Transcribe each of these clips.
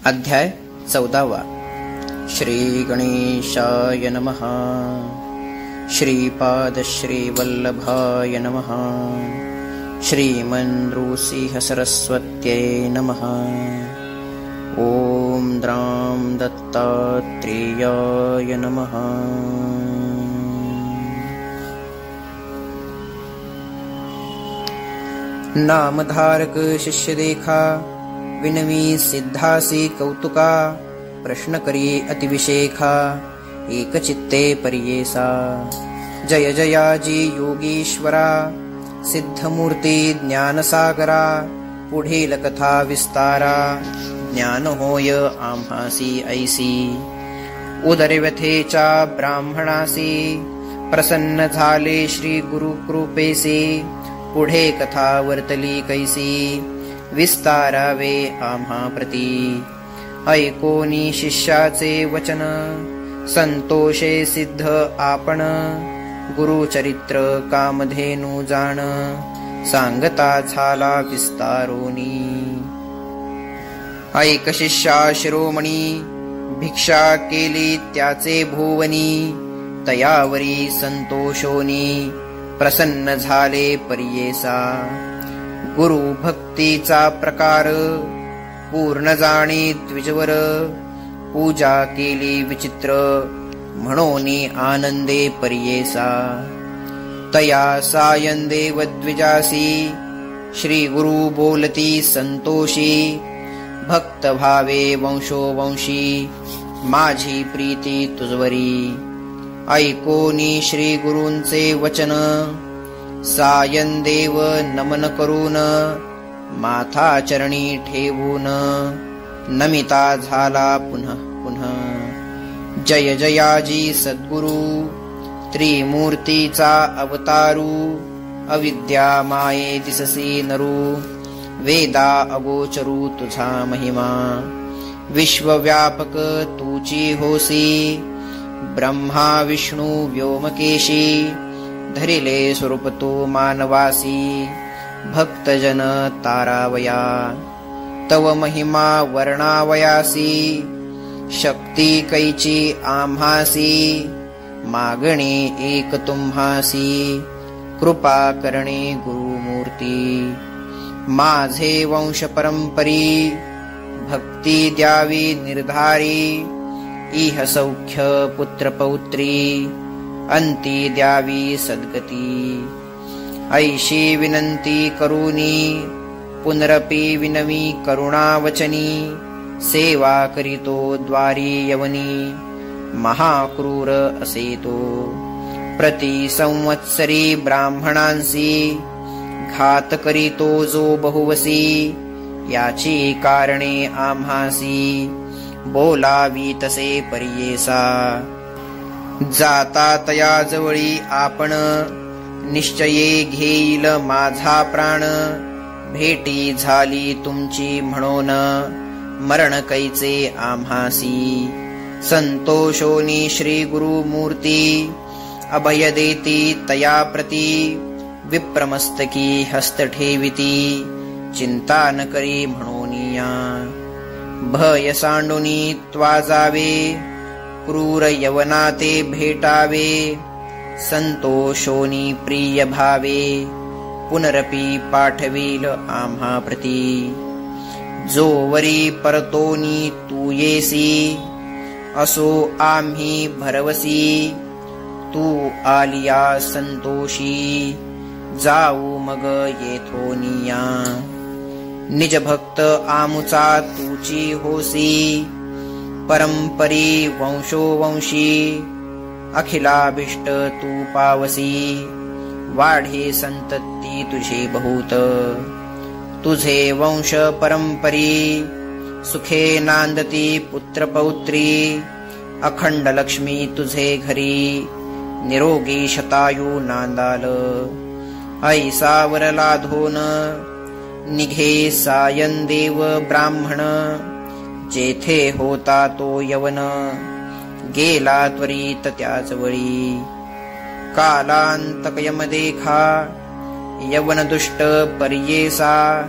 अध्याय 14. श्री गणेशाय नमः. श्रीपाद श्रीवल्लभाय नमः. श्रीमन्नृसिंह सरस्वत्यै नमः. ॐ द्रां दत्तात्रेयाय नमः. नामधारक शिष्य देखा, विनवी सिद्धासी कौतुका. प्रश्न करी अतिविशेखा, एक चित्ते परियेसा. जय जयाजी योगीश्वरा, सिद्धमूर्ती ज्ञानसागरा. पुढील कथा विस्तारा, ज्ञान होय आम्हासी ऐसी. उदरव्यथेच्या ब्राह्मणासी, प्रसन्न झाले श्री गुरुकृपेसी. पुढे कथा वर्तली कैसी, विस्तारावे आम्हा प्रती. ऐकोनी शिष्याचे वचन, संतोषे सिद्ध आपण. गुरुचरित्र कामधेनु जाण, सांगता झाला विस्तारोनी. ऐक शिष्या शिरोमणी, भिक्षा केली त्याचे भुवनी. तयावरी संतोषोनी, प्रसन्न झाले परियेसा. गुरु भक्तीचा प्रकार, पूर्ण जाणे द्विजवर. पूजा केली विचित्र, म्हणोनी आनंदे परियेसा. तया सायं देव द्विजासी, श्री गुरु बोलती संतोषी. भक्त भावे वंशोवंशी, माझी प्रीती तुझवरी. ऐकोनी श्री गुरूंचे वचन, सायं देव नमन करून. माथा चरणी ठेवून, नमिता झाला पुनः पुनः. जय जयाजी सद्गुरु, त्रिमूर्तीचा अवतारू. अविद्या माये दिससी नरू, वेदा अगोचरू तुझा महिमा. विश्वव्यापक तूची होसी, ब्रह्मा विष्णू व्योमकेशी. धरिले स्वरूप तो मानवासी, भक्तजन तारावया. तव महिमा वर्णावयासी, शक्ती कैची आम्हासी. मागणे एक तुम्हासी, कृपा करणे गुरुमूर्ती. माझे वंश परंपरी, भक्ती द्यावी निर्धारी. इह सौख्य पुत्र पौत्री, अंती द्यावी सद्गती. ऐशी विनंती करूनी, पुनरपि विनवी करुणावचनी. सेवा करीतो द्वारी यवनी, महाक्रूर असे तो. प्रति संवत्सरी ब्राह्मणांसी, घात करीतो जो बहुवसी. याची कारणे आम्हासी, बोलावी तसे परियेसा. जाता तया जवळी आपण, निश्चये घेईल माझा प्राण. भेटी झाली तुमची म्हणून, मरण कैचे आम्हासी. संतोषोनी श्री गुरुमूर्ती, अभय देती तया प्रती. विप्रमस्तकी हस्त ठेविती, चिंता न करी म्हणोनिया. भय सांडुनी त्वा जावे, क्रूर यवना ते भेटावे. संतोषोनी प्रिय भावे, पुनरपि पाठवील आम्हा प्रती. जोवरी परतोनी तू येसी, असो आम्ही भरवसी. तू आलिया संतोषी, जाऊ मग येथोनिया. निज भक्त आमुचा तुची होसी, परंपरी वंशोवंशी. अखिलाभिष्ट तू पावसी, वाढे संतती तुझे बहुत. तुझे वंश परंपरी, सुखे नांदती पुत्र पौत्री. अखंड लक्ष्मी तुझे घरी, निरोगी शतायू नांदाल. ऐसा वर लाधोन, निघे सायं देव ब्राह्मण. जेथे होता तो यवन, गेला त्वरित त्याच वळी. कालांतकयम देखा, यवन दुष्ट पर्येसा,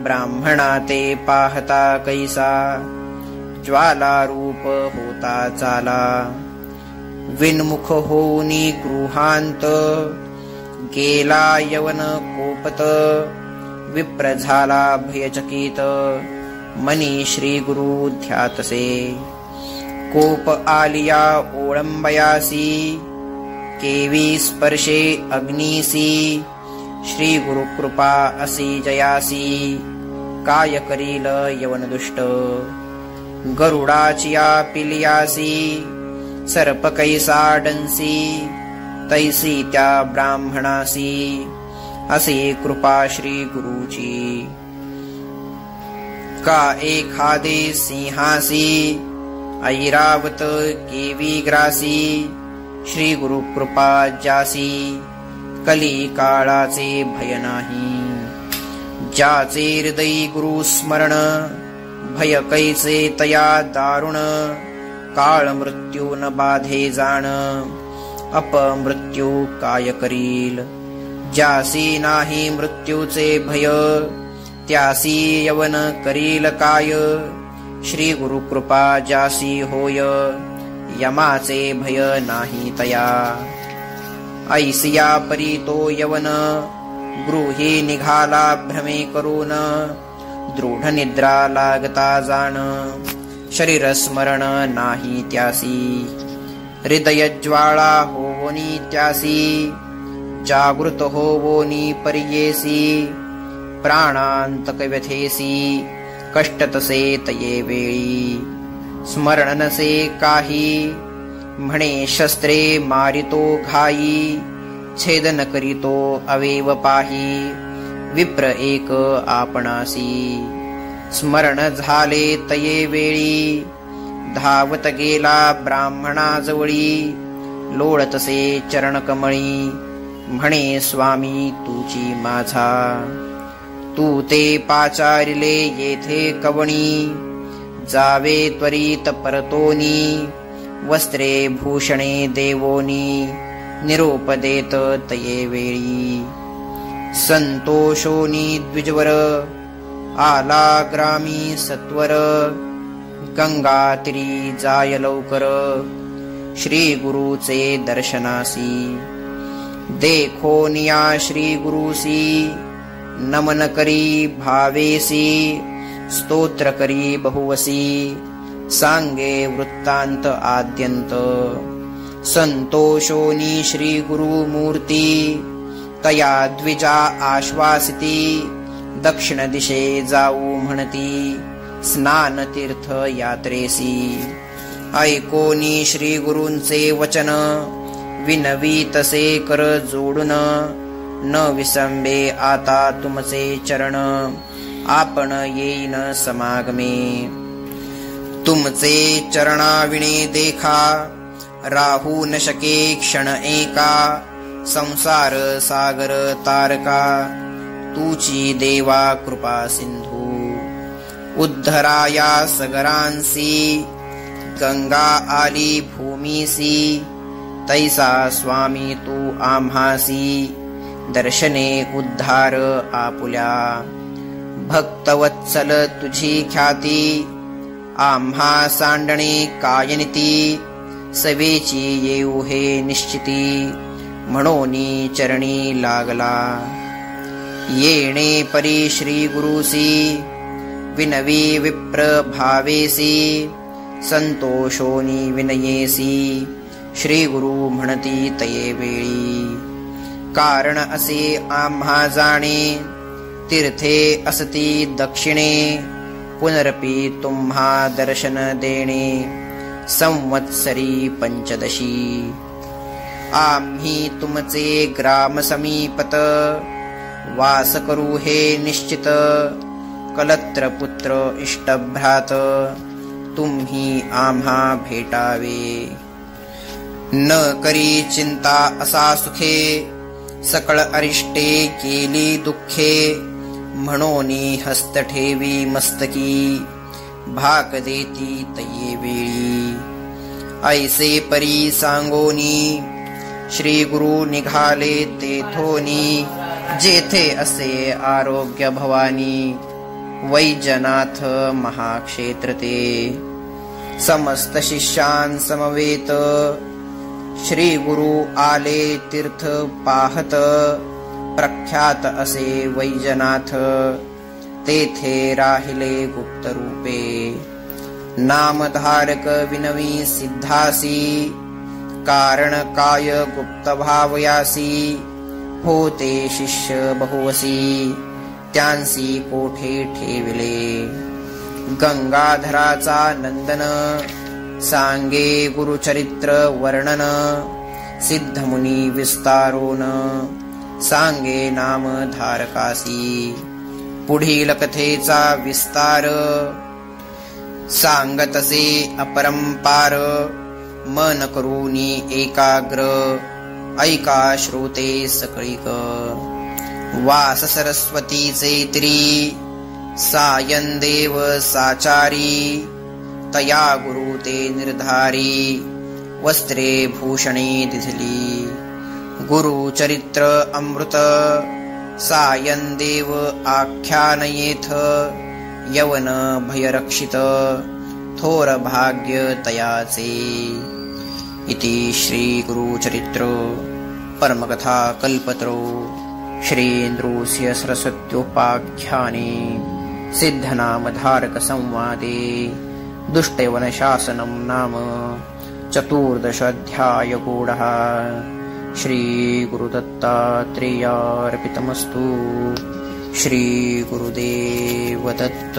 ब्राह्मणा ते पाहता कैसा, ज्वाला रूप होता चाला, विनमुख होऊनी गृहांत, गेला यवन कोपत, विप्र झाला भयचकित, मनी श्री गुरु ध्यातसे, कोप आलिया ओळंबयासी, केवी स्पर्शे अग्नीसी, श्री गुरु कृपा असी जयासी, काय करील यवन दुष्ट, गरुडाचिया पिलियासी, सर्प कैसा डंसी, तैसी त्या ब्राह्मणासी, असे कृपा श्री गुरुची, का एखादे सिंहासी, ऐरावत केवी ग्रासी, श्री गुरु कृपा जासी, कली काळाचे भय नाही, ज्याचे हृदयी गुरु स्मरण, भय कैसे तया दारुण, काळ मृत्यू न बाधे जाण, अपमृत्यू काय करील, ज्यासी नाही मृत्यूचे भय, त्यासी यवन करील काय, श्री गुरु कृपा जासी होय, यमाचे भय नाही तया, ऐसिया परी तो यवन, गृही निघाला भ्रमे करून, दृढ निद्रा लागता जाण, शरीर स्मरण नाही त्यासी, हृदय ज्वाळा होवोनी त्यासी, जागृत होवोनी पर्येसी, प्राणांतक व्यथेसी, कष्ट तसे तये वेळी, स्मरण नसे काही, म्हणे शस्त्रे मारितो घाई, छेदन करीतो अवेव पाही, विप्र एक आपणासी, स्मरण झाले तये वेळी, धावत गेला ब्राह्मणाजवळी, लोळतसे चरणकमळी, म्हणे स्वामी तुची माझा, तू ते पाचारिले येथे कवणी, जावे त्वरित परतोनी, वस्त्रे भूषणे देवोनी, निरोप देत तये वेळी, संतोषोनी द्विजवर, आला ग्रामी सत्वर, गंगा तिरी जाय लवकर, श्री गुरुचे दर्शनासी, देखोनिया श्री गुरुसी, नमन करी भावेसी, स्तोत्र करी बहुवसी, सांगे वृत्तांत आद्यंत, संतोषोनी श्री गुरु मूर्ती, तया द्विजा आश्वासिती, दक्षिण दिशे जाऊ म्हणती, स्नान तीर्थ यात्रेसी, ऐकोनी श्री गुरूंचे वचन, विनवी तसे कर जोडून, न विसंबे आता तुमचे चरण, आपण येईन समागमे, तुमचे चरणाविणे देखा, राहू न शके क्षण एका, संसार सागर तारका, तुची देवा कृपा सिंधू, उद्धराया सगरांसी, गंगा आली भूमीसी, तैसा स्वामी तू आम्हासी, दर्शने उद्धार आपुल्या, भक्तवत्सल तुझी ख्याती, आम्हा सांडणे कायनिती, सवेची येऊ हे निश्चिती, म्हणोनी चरणी लागला, येणे परी श्री गुरुसी, विनवी विप्र भावेसी, संतोषोनी विनयेसी, श्री गुरु म्हणती तये वेळी, कारण असे आम्हा जाणे, तीर्थे असती दक्षिणे, पुनरपि तुम्हा दर्शन देणे, संवत्सरी पंचदशी, आम्ही तुमचे ग्राम समीपत, वास करू हे निश्चित, कलत्र पुत्र इष्टभ्रात, तुम्ही आम्हा भेटावे, न करी चिंता असा सुखे, सकळ अरिष्टे केली दुःखे, म्हणोनी हस्त ठेवी मस्तकी, भाक देती तये वेळी, ऐसे परी सांगोनी, श्री गुरु निघाले तेथोनी, जेथे असे आरोग्य भवानी, वैजनाथ महाक्षेत्र ते, समस्त शिष्यान् समवेत श्री गुरु आले तीर्थ पाहत प्रख्यात असे वैजनाथ तेथे राहिले गुप्त रूपे नामधारक विनवी सिद्धासी कारण काय गुप्त भावयासी होते शिष्य बहुवसी त्यांसी कोठे ठेविले गंगाधराचा नंदन सांगे गुरुचरित्र वर्णन सिद्धमुनी विस्तारोन सांगे नाम धारकासी पुढील कथेचा विस्तार सांगतसे अपरंपार मन करूनी एकाग्र ऐका श्रोते सकळीक वास सरस्वतीचे त्री सायंदेव साचारी तया गुरु ते निर्धारी वस्त्रे भूषणे दिधली गुरुचरित्र अमृत सायंदेव आख्यानयेथ यवन भयरक्षित थोर भाग्य तयाचे इति श्री गुरुचरित्र परमकथा कल्पतरो श्रीन्द्रोस्य सरस्वत्योपाख्याने सिद्धनामधारक संवादे दुष्टयवनशासनं नाम 14 अध्यायगूढः श्रीगुरुदत्तात्रेयार्पितमस्तु श्रीगुरुदेव दत्त।